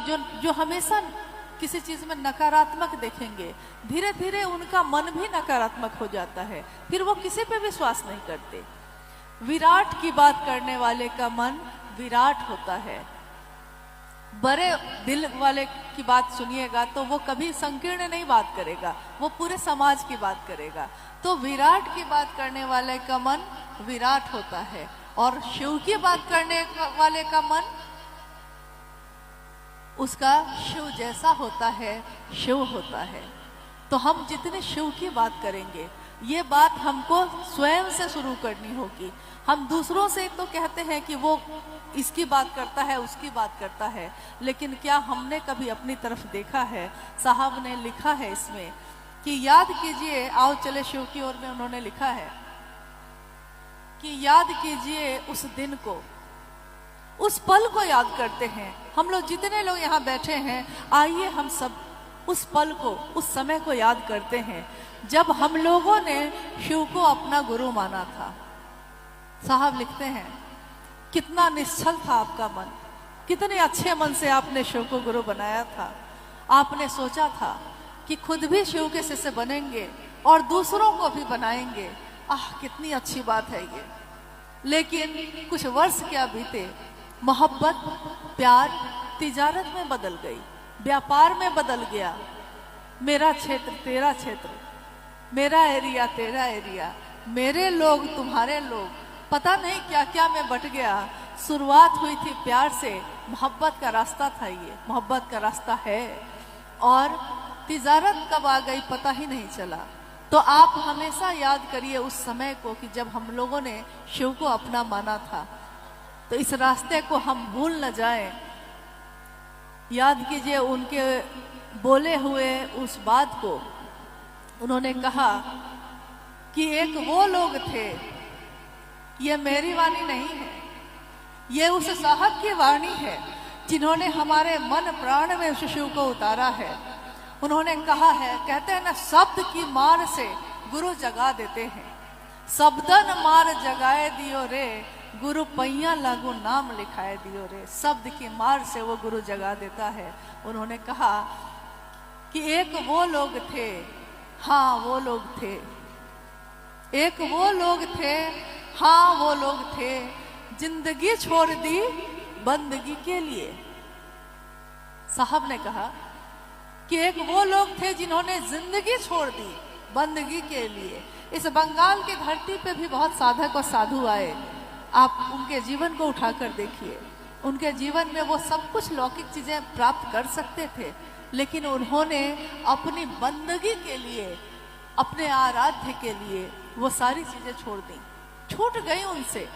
जो जो हमेशा किसी चीज में नकारात्मक देखेंगे, धीरे धीरे उनका मन भी नकारात्मक हो जाता है, फिर वो किसी पे विश्वास नहीं करते। विराट की बात करने वाले का मन विराट होता है। बड़े दिल वाले की बात सुनिएगा तो वो कभी संकीर्ण नहीं बात करेगा, वो पूरे समाज की बात करेगा। तो विराट की बात करने वाले का मन विराट होता है, और शिव की बात करने वाले का मन उसका शिव जैसा होता है, शिव होता है। तो हम जितने शिव की बात करेंगे, ये बात हमको स्वयं से शुरू करनी होगी। हम दूसरों से तो कहते हैं कि वो इसकी बात करता है, उसकी बात करता है, लेकिन क्या हमने कभी अपनी तरफ देखा है? साहब ने लिखा है इसमें कि याद कीजिए, आओ चले शिव की ओर में उन्होंने लिखा है कि याद कीजिए उस दिन को, उस पल को याद करते हैं। हम लोग जितने लोग यहाँ बैठे हैं, आइए हम सब उस पल को, उस समय को याद करते हैं जब हम लोगों ने शिव को अपना गुरु माना था। साहब लिखते हैं, कितना निश्चल था आपका मन, कितने अच्छे मन से आपने शिव को गुरु बनाया था। आपने सोचा था कि खुद भी शिव के शिष्य बनेंगे और दूसरों को भी बनाएंगे। आह, कितनी अच्छी बात है ये। लेकिन कुछ वर्ष क्या बीते, मोहब्बत, प्यार तिजारत में बदल गई, व्यापार में बदल गया। मेरा क्षेत्र तेरा क्षेत्र, मेरा एरिया तेरा एरिया, मेरे लोग तुम्हारे लोग, पता नहीं क्या क्या में बट गया। शुरुआत हुई थी प्यार से, मोहब्बत का रास्ता था ये, मोहब्बत का रास्ता है, और तिजारत कब आ गई पता ही नहीं चला। तो आप हमेशा याद करिए उस समय को कि जब हम लोगों ने शिव को अपना माना था। तो इस रास्ते को हम भूल न जाएं। याद कीजिए उनके बोले हुए उस बात को। उन्होंने कहा कि एक वो लोग थे, ये मेरी वाणी नहीं है, ये उस साहब की वाणी है जिन्होंने हमारे मन प्राण में उस शिव को उतारा है। उन्होंने कहा है, कहते हैं ना, शब्द की मार से गुरु जगा देते हैं। शब्दन मार जगाए दियो रे, गुरु पैया लागू नाम लिखाए दियो रे। शब्द की मार से वो गुरु जगा देता है। उन्होंने कहा कि एक वो लोग थे, हाँ वो लोग थे, एक वो लोग थे, हाँ वो लोग थे, जिंदगी छोड़ दी बंदगी के लिए। साहब ने कहा कि एक वो लोग थे जिन्होंने जिंदगी छोड़ दी बंदगी के लिए। इस बंगाल की धरती पे भी बहुत साधक और साधु आए। आप उनके जीवन को उठाकर देखिए, उनके जीवन में वो सब कुछ लौकिक चीजें प्राप्त कर सकते थे, लेकिन उन्होंने अपनी बंदगी के लिए, अपने आराध्य के लिए वो सारी चीजें छोड़ दी, छूट गई उनसे,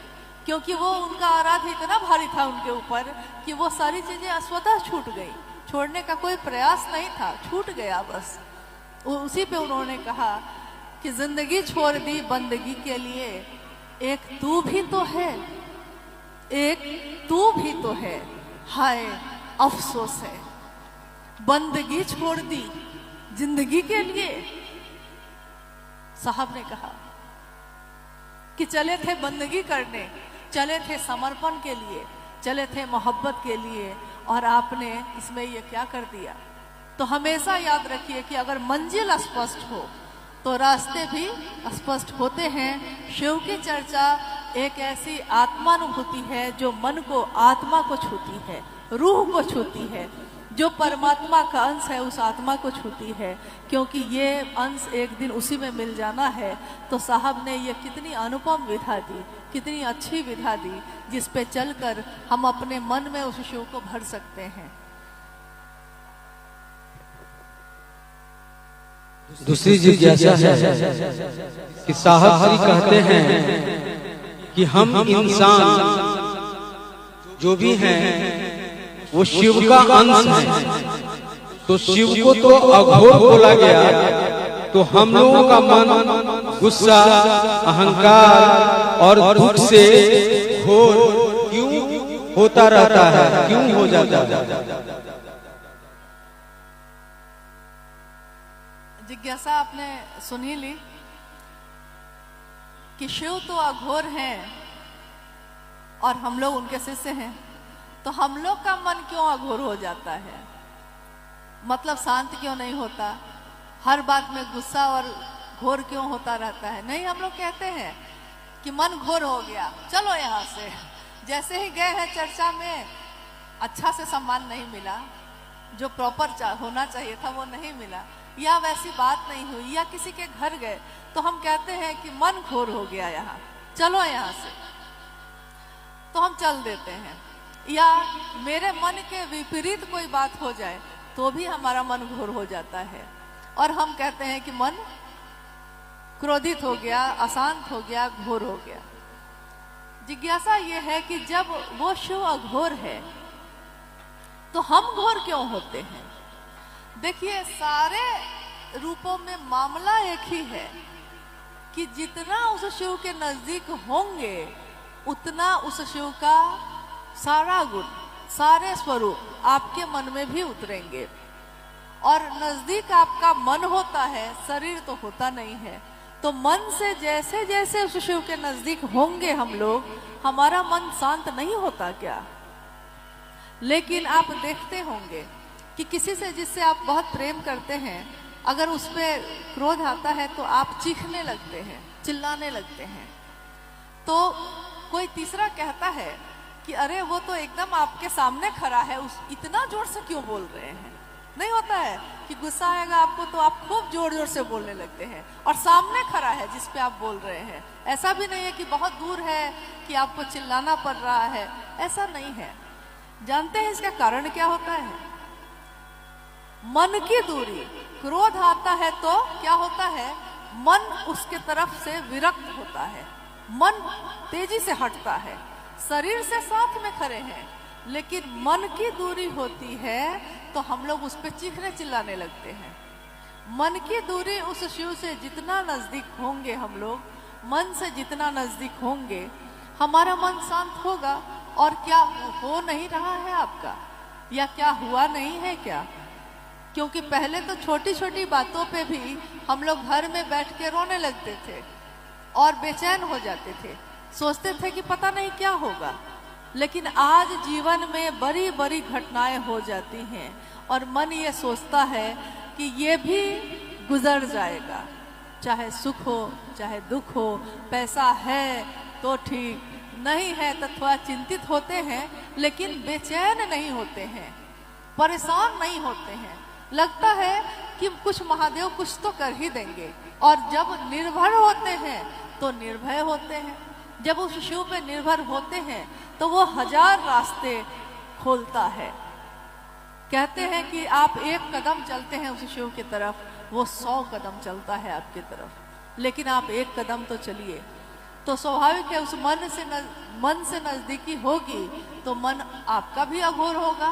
क्योंकि वो उनका आराध्य इतना भारी था उनके ऊपर कि वो सारी चीजें स्वतः छूट गई। छोड़ने का कोई प्रयास नहीं था, छूट गया बस। उसी पे उन्होंने कहा कि जिंदगी छोड़ दी बंदगी के लिए, एक तू भी तो है, एक तू भी तो है, हाय अफसोस है। बंदगी छोड़ दी जिंदगी के लिए। साहब ने कहा कि चले थे बंदगी करने, चले थे समर्पण के लिए, चले थे मोहब्बत के लिए, और आपने इसमें ये क्या कर दिया। तो हमेशा याद रखिए कि अगर मंजिल स्पष्ट हो तो रास्ते भी स्पष्ट होते हैं। शिव की चर्चा एक ऐसी आत्मानुभूति है जो मन को, आत्मा को छूती है, रूह को छूती है, जो परमात्मा का अंश है उस आत्मा को छूती है, क्योंकि ये अंश एक दिन उसी में मिल जाना है। तो साहब ने ये कितनी अनुपम विधा दी, कितनी अच्छी विधा दी, जिस पे चलकर हम अपने मन में उस शिव को भर सकते हैं। दूसरी जिज्ञासा है कि साहब श्री कहते हैं कि हम इंसान जो भी हैं वो शिव का अंश है। तो शिव को तो अघोर बोला गया, तो हम लोगों का मन गुस्सा, अहंकार और दुख से घोर क्यों होता रहता है, क्यों हो जाता है? जिज्ञासा आपने सुनी ली कि शिव तो अघोर हैं और हम लोग उनके शिष्य हैं, तो हम लोग का मन क्यों अघोर हो जाता है? मतलब शांत क्यों नहीं होता? हर बात में गुस्सा और घोर क्यों होता रहता है? नहीं, हम लोग कहते हैं कि मन घोर हो गया, चलो यहाँ से। जैसे ही गए हैं चर्चा में, अच्छा से सम्मान नहीं मिला, जो प्रॉपर होना चाहिए था वो नहीं मिला, या वैसी बात नहीं हुई, या किसी के घर गए तो हम कहते हैं कि मन घोर हो गया, यहाँ चलो यहाँ से, तो हम चल देते हैं। या मेरे मन के विपरीत कोई बात हो जाए तो भी हमारा मन घोर हो जाता है और हम कहते हैं कि मन क्रोधित हो गया, अशांत हो गया, घोर हो गया। जिज्ञासा ये है कि जब वो शिव अघोर है तो हम घोर क्यों होते हैं? देखिए, सारे रूपों में मामला एक ही है कि जितना उस शिव के नजदीक होंगे उतना उस शिव का सारा गुण, सारे स्वरूप आपके मन में भी उतरेंगे। और नजदीक आपका मन होता है, शरीर तो होता नहीं है। तो मन से जैसे जैसे उस शिव के नजदीक होंगे हम लोग, हमारा मन शांत नहीं होता क्या? लेकिन आप देखते होंगे कि किसी से जिससे आप बहुत प्रेम करते हैं, अगर उस पर क्रोध आता है तो आप चीखने लगते हैं, चिल्लाने लगते हैं। तो कोई तीसरा कहता है कि अरे वो तो एकदम आपके सामने खड़ा है, उस इतना जोर से क्यों बोल रहे हैं? नहीं होता है कि गुस्सा आएगा आपको तो आप खूब जोर जोर से बोलने लगते हैं, और सामने खड़ा है जिस पे आप बोल रहे हैं। ऐसा भी नहीं है कि बहुत दूर है कि आपको चिल्लाना पड़ रहा है, ऐसा नहीं है। जानते हैं इसका कारण क्या होता है? मन की दूरी। क्रोध आता है तो क्या होता है? मन उसके तरफ से विरक्त होता है, मन तेजी से हटता है। शरीर से साथ में खड़े हैं, लेकिन मन की दूरी होती है तो हम लोग उस पर चीखने चिल्लाने लगते हैं। मन की दूरी, उस शिव से जितना नजदीक होंगे हम लोग, मन से जितना नजदीक होंगे, हमारा मन शांत होगा। और क्या हो नहीं रहा है आपका? या क्या हुआ नहीं है क्या? क्योंकि पहले तो छोटी छोटी बातों पे भी हम लोग घर में बैठ के रोने लगते थे और बेचैन हो जाते थे, सोचते थे कि पता नहीं क्या होगा। लेकिन आज जीवन में बड़ी बड़ी घटनाएं हो जाती हैं और मन ये सोचता है कि ये भी गुजर जाएगा, चाहे सुख हो चाहे दुख हो। पैसा है तो ठीक, नहीं है तो थोड़ा चिंतित होते हैं, लेकिन बेचैन नहीं होते हैं, परेशान नहीं होते हैं। लगता है कि कुछ महादेव कुछ तो कर ही देंगे। और जब निर्भर होते हैं तो निर्भय होते हैं। जब उस शिव पे निर्भर होते हैं तो वो 1000 रास्ते खोलता है। कहते हैं कि आप एक कदम चलते हैं उस शिव की तरफ, वो 100 कदम चलता है आपकी तरफ। लेकिन आप एक कदम तो चलिए। तो स्वाभाविक है उस मन से नजदीकी होगी तो मन आपका भी अघोर होगा,